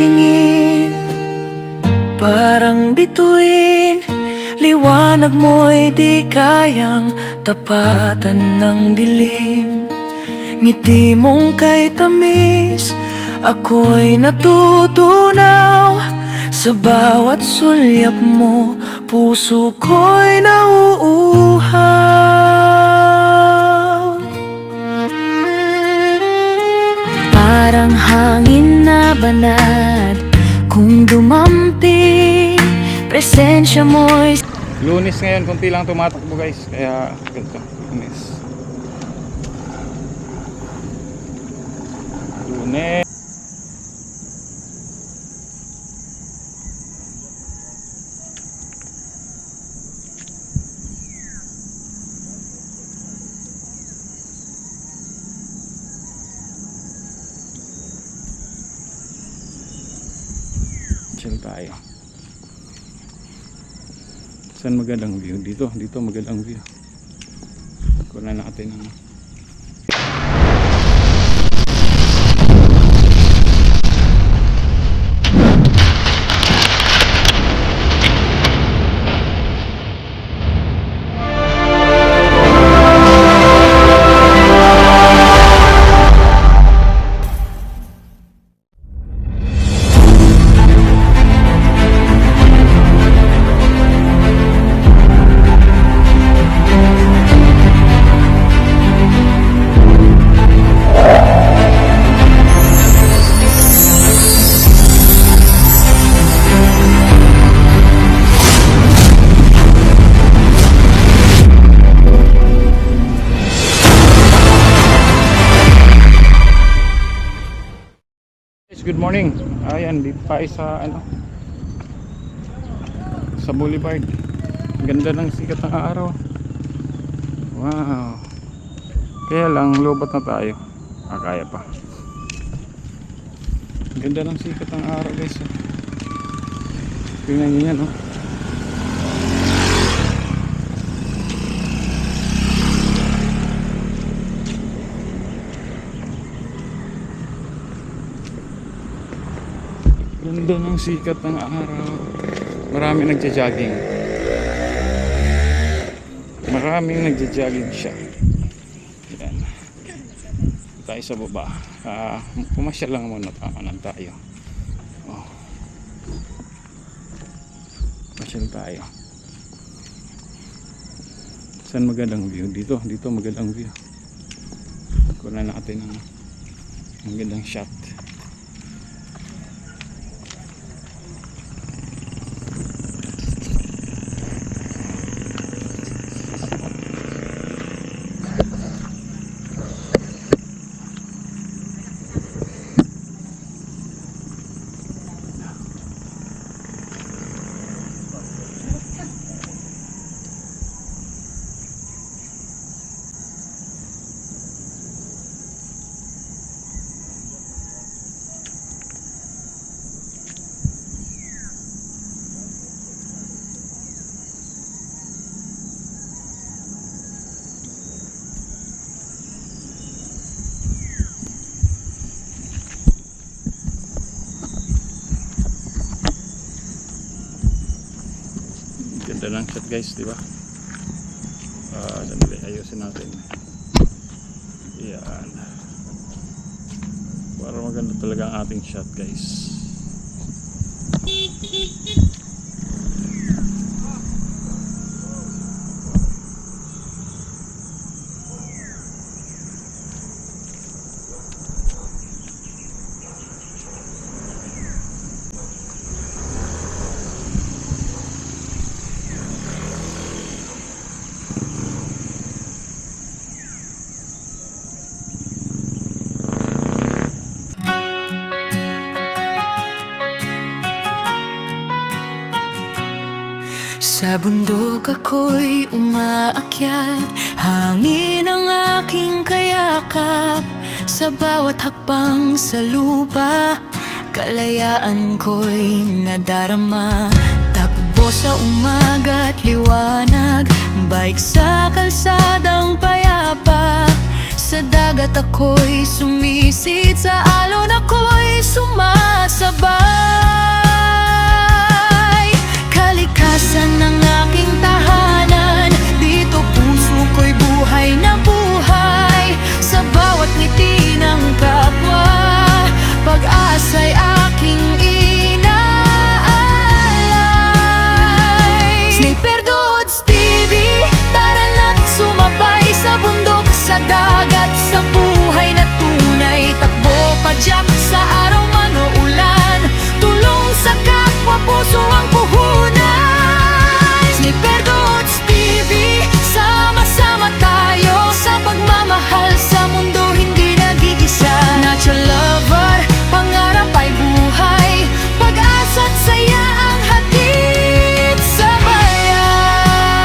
tingin, parang bituin. Liwanag mo'y di kayang tapatan ng dilim. Ngiti mong kay tamis, ako'y natutunaw. Sa bawat sulyap mo, puso ko'y nauuhaw. Parang hangin na banad, kung dumampi, presensya mo'y Lunes ngayon, konti lang tumatakbo guys, kaya ganito, Lunes. Lunes. Chill tayo. Saan magandang view? Dito magandang view. Kunan natin ang good morning. Ayan, dito tayo sa sa Boulevard. Ganda ng sikat ng araw. Wow. Kaya lang lobat na tayo. Kaya pa. Ganda ng sikat ng araw guys. Tingnan niyo yan, no? Ganda ng sikat ng araw. Maraming nagja-jogging. Maraming nagja-jogging siya. Yan. Tayo sa baba. Pumasya lang muna tayo. Oh. Pumasya tayo. Saan magandang view? Dito magandang view. Kunan natin ang magandang shot. Ganda ng shot guys, di ba? Sandali, ayusin natin. Yan. Para maganda talaga ang ating shot guys. Sa bundok ako'y umaakyat, hangin ang aking kayakap. Sa bawat hakbang sa lupa, kalayaan ko'y nadarama. Takbo sa umaga't liwanag, bike sa kalsadang payapa. Sa dagat ako'y sumisid, sa alon ako'y sumasabay. sabay. Kalikasan ng aking tahanan, dito puso ko'y buhay na buhay. Sa bawat ngiti ng kapwa, pag-asa'y aking inaalay. Sniper Dudes TV, tara na't sumabay sa bundok, sa dagat, sa buhay na tunay. Takbo padyak sa araw man o ulan, tulong sa kapwa, puso ang puhunan. Sniper Dudes TV, sama-sama tayo sa pagmamahal, sa mundo hindi nag-iisa. Natural lover, pangarap ay buhay, pag-asa't saya ang hatid sa bayan.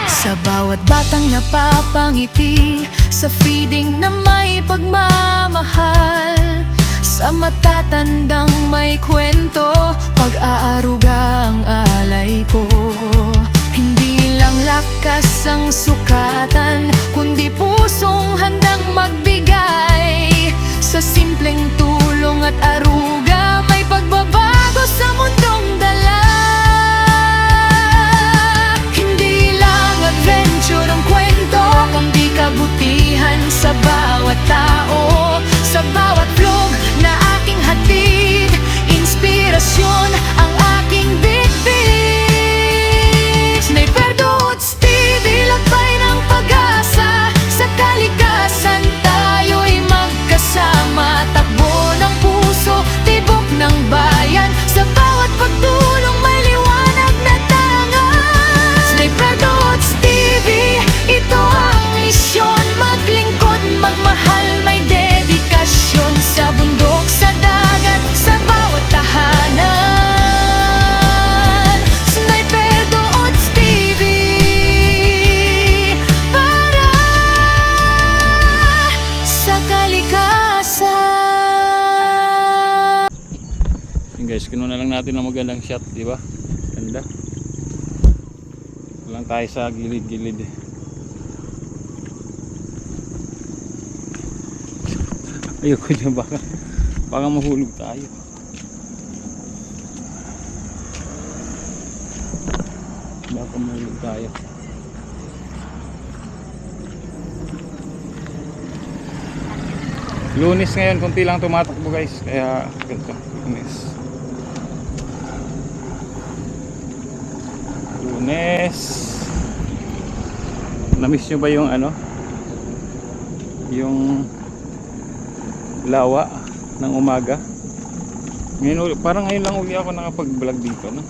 Sa bawat batang napapangiti, sa feeding na may pagmamahal, sa matatandang may kwento, pag-aaruga ang alay ko. Hindi lang lakas ang sukatan, kundi pusong handang magbigay. Sa simpleng tulong at aruga, may pagbabago sa mundong dala. Hindi lang adventure ang kwento, kundi kabutihan sa bawat tao. Sa bawat vlog na aking hatid, inspirasyon ang aking bitbit. Sniper Dudes TV, lakbay ng pag-asa, sa kalikasan tayo'y magkasama. Takbo ng puso, tibok ng bayan, sa bawat pagtulong may liwanag na tangan. Sniper Dudes TV, ito ang misyon, maglingkod, magmahal, may dedikasyon. Sa bundok, sa dagat, sa bawat tahanan. Sniper Dudes TV, para sa kalikasan. Yun guys, kinuha lang natin ng magandang shot, di ba? Ganda. Lang tayo sa gilid-gilid. Ayoko dyan, baka mahulog tayo. Baka mahulog tayo. Lunes ngayon, konti lang tumatakbo guys, kaya ganito, Lunes. Na-miss nyo ba yung ano, yung lawa ng umaga? Ngayon, parang ngayon lang uli ako nakapag-vlog dito, no?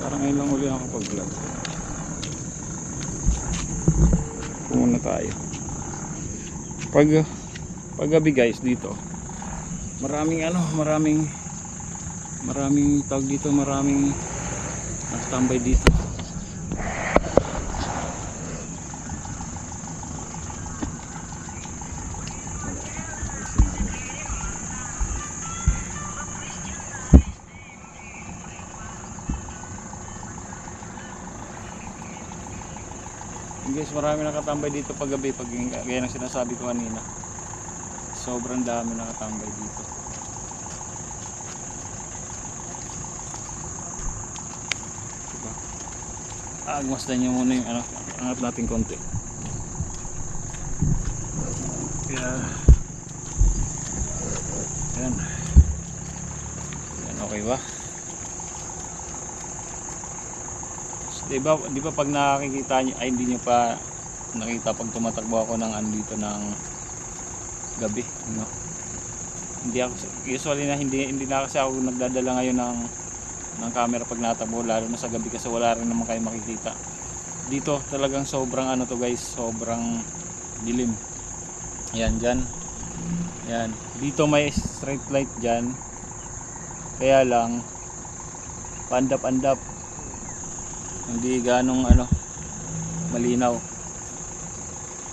Parang ngayon lang uli ako nakapag-vlog. Pumunta tayo. Paggabi guys dito, maraming tawag dito, maraming nagtambay dito. Guys, marami nakatambay dito paggabi, gaya ng sinasabi ko kanina. Sobrang dami nakatambay dito. Diba? Agmasdan nyo muna yung ano, angat natin konti. Kaya yan. Yan, okay ba? Di ba pag nakikita niyo, ay hindi niyo pa nakita pag tumatakbo ako ng andito ng gabi, no? Hindi ako usually na hindi na kasi ako nagdadala ngayon ng camera pag natakbo, lalo na sa gabi kasi wala rin naman kayo makikita. Dito talagang sobrang ano to guys, sobrang dilim. Ayan diyan. Ayan, dito may street light diyan. Kaya lang pandap-andap. Hindi ganong ano malinaw,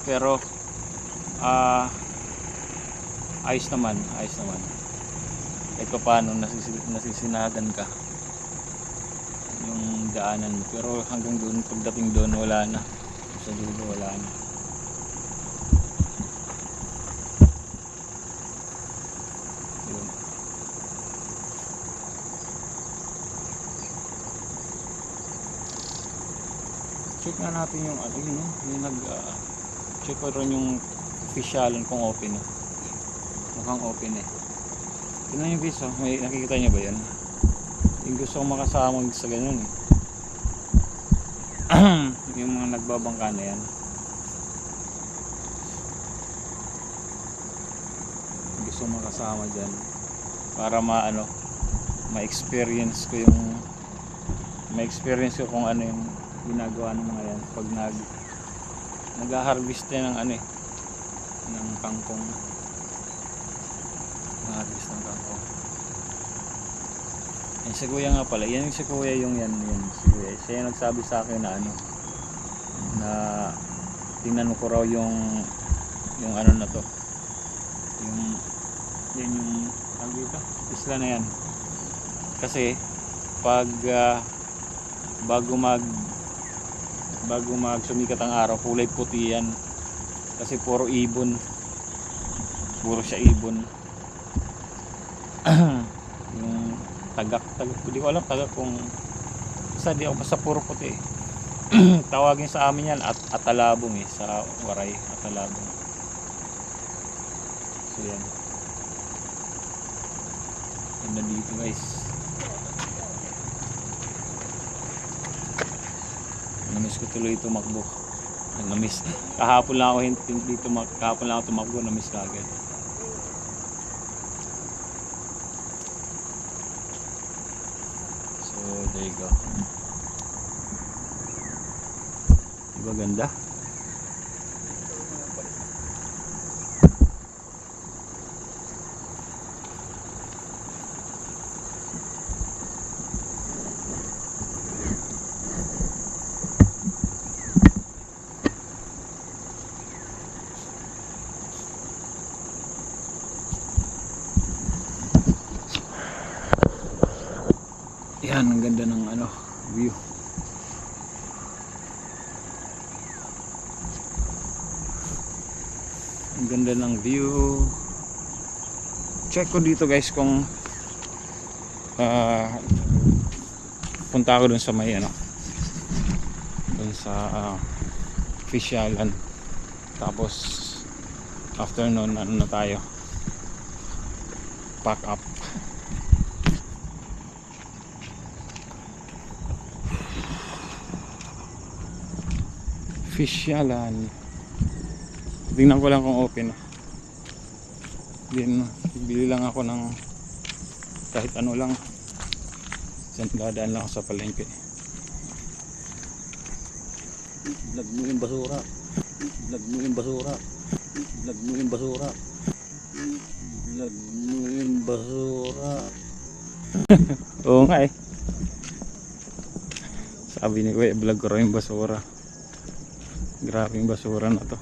pero ayos naman kahit pa paano nasisinagan ka, yung daanan mo. Pero hanggang doon, pagdating doon wala na. Sa dulo wala na. Yun. Check na natin yung ano yun, no? Yung check ko rin yung officialan kung open, no? Mukhang open eh. Tingnan yung guys, oh. May nakikita nyo ba yan? Yung gusto kong makasama sa ganun eh. Yung mga nagbabangka na yan. Gusto kong makasama dyan para ma-experience ko yung ma-experience ko kung ano yung ginagawa ng mga yan pag nag-harvest na ng ano eh, ng kangkong. Nag-harvest ng kangkong. Yan si kuya nga pala, yan yung si kuya yung yan si kuya. Siya yung nagsabi sa akin na na tingnan ko raw yung ano na to, yung yan yung dito, isla na yan. Kasi pag bago sumikat ang araw, kulay puti yan. Kasi puro ibon. Puro siya ibon. Yung tagak. Hindi ko alam tagak kung basta di ako basta puro puti. Tawagin sa amin yan atalabong eh. Sa Waray, atalabong. So yan. Yan na dito guys. Namiss ko tuloy tumakbo. Namiss. Kahapon lang ako tumakbo, namiss ka agad. So, there you go. Diba ganda? Yan, ang ganda ng view. Ang ganda ng view. Check ko dito guys kung punta ako dun sa may dun sa officialan. Tapos after nun na tayo, pack up. Officialan. Tingnan ko lang kung open. Then bili lang ako ng kahit ano lang. Dadaan lang ako sa palengke. Vlog mo yung basura. Vlog mo yung basura. Vlog mo yung basura. Vlog mo yung basura. Oo nga eh. Sabi ni Kuya, vlog ko rin yung basura. Grabe yung basura na to.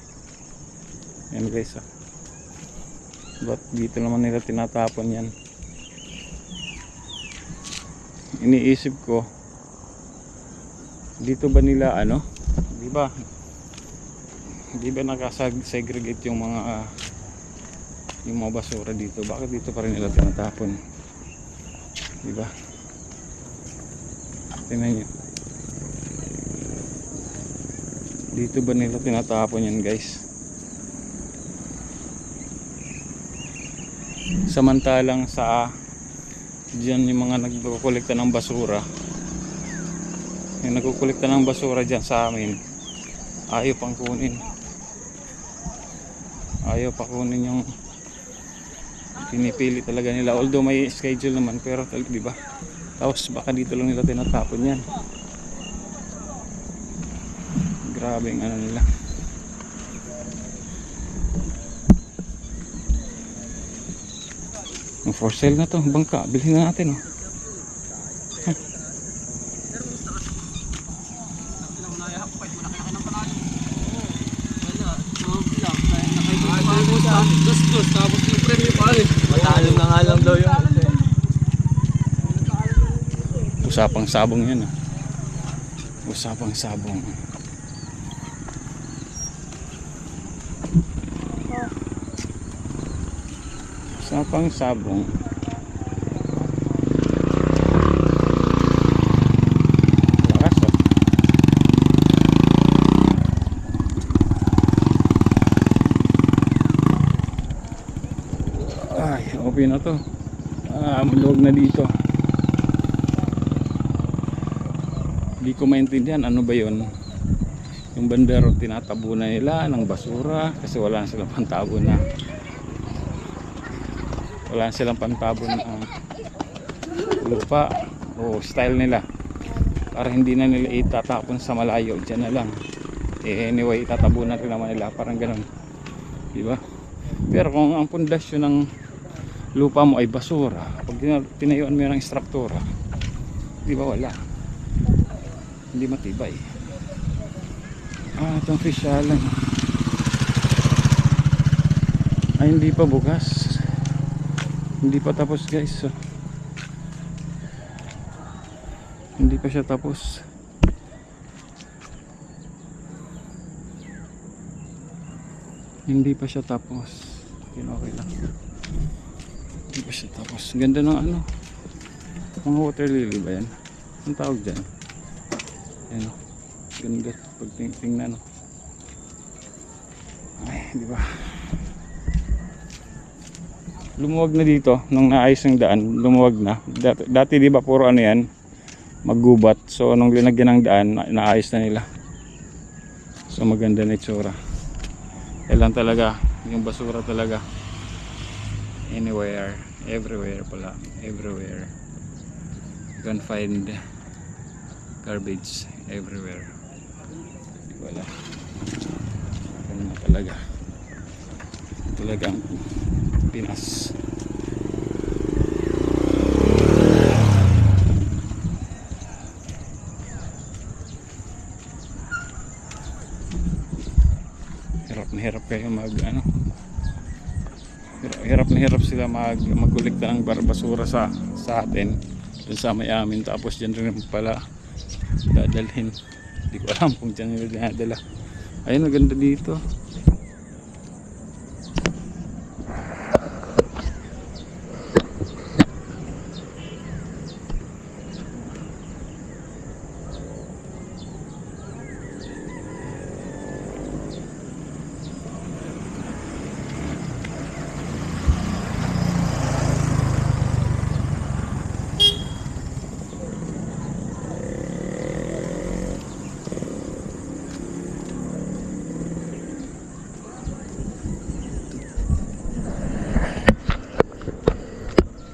Yan guys Ba't dito naman nila tinatapon yan? Iniisip ko, dito ba nila di ba nakasegregate yung mga basura dito? Bakit dito pa rin nila tinatapon? Di ba? Tingnan niyo. Dito ba nila tinatapon yan guys? Samantalang dyan yung mga nagkukolekta ng basura, yung nagkukolekta ng basura dyan sa amin, ayaw pa kunin yung pinipili talaga nila, although may schedule naman, pero diba, tapos baka dito lang nila tinatapon yan. Grabe yung nila. For sale na to, bangka, bilhin na natin Tapos yung premyo pa rin. Matalo na nga lang daw yun. Usapang sabong yan Usapang sabong. Usapang sabong. Lakas oh. Ay, okay na to. Maluwag na dito. Hindi ko maintindihan ano ba yon. Yung bandero tinatabunan nila ng basura kasi wala silang pantabon na. Wala silang pantabon na lupa o style nila. Para hindi na nila itatapon sa malayo, dyan na lang. Anyway, itatabunan rin naman nila, parang ganun. Diba? Pero kung ang pundasyon ng lupa mo ay basura, pag tinayuan mo ng struktura, di ba wala, hindi matibay. Itong fisyalan ay hindi pa bukas, hindi pa tapos guys. So, hindi pa siya tapos. Hindi pa siya tapos. Okay lang. Hindi pa siya tapos. Ganda ng ano, mga water lily ba yan? Ang tawag dyan? Yan o. Ganda pag tingnan o. Ay, di ba? Lumuwag na dito nung naayos ng daan. Lumuwag na. Dati di ba puro ano yan, maggubat. So nung linagyan ng daan, naayos na nila. So maganda na itsura. Kailan talaga yung basura talaga. Anywhere, everywhere pala, everywhere you can find garbage everywhere. Wala, ganun na talaga ang Pinas. Hirap kayo hirap na hirap sila magkolekta ng basura sa atin dun sa may amin, tapos dyan rin pala dadalhin. Hindi ko alam kung dyan nila dinadala. Ayun, maganda dito.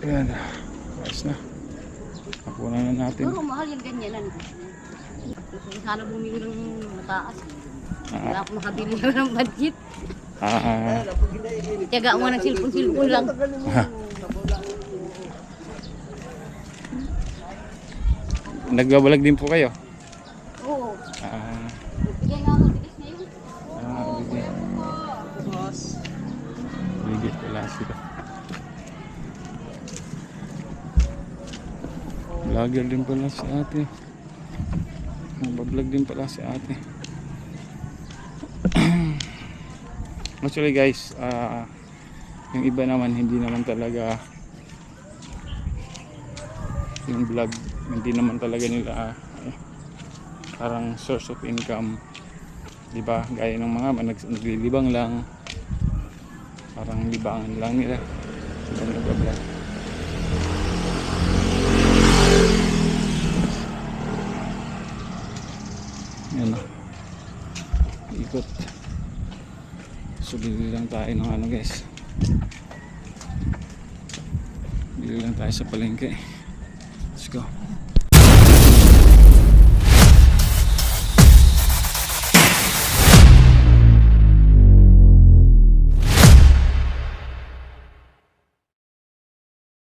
Ayan, ayos na. Nakunan na natin. Oo, mahal yung ganyan. Sana bumili ng mataas. Wala akong makabili ng budget. Tiyaga mo ng silpon-silpon lang. Nagbabalag din po kayo? Oo. Bigay nga ako tigas ngayon. Bigay. Bigay pala sila. Vlogger din pala si ate. Nagbablog din pala si ate. Actually guys, yung iba naman hindi naman talaga yung vlog, hindi naman talaga nila parang source of income, di ba? Gaya ng mga naglilibang lang, parang libangan lang nila sila nagbablog. Yan o, ikot. So bili lang tayo ng ano guys, bili lang tayo sa palengke. Let's go.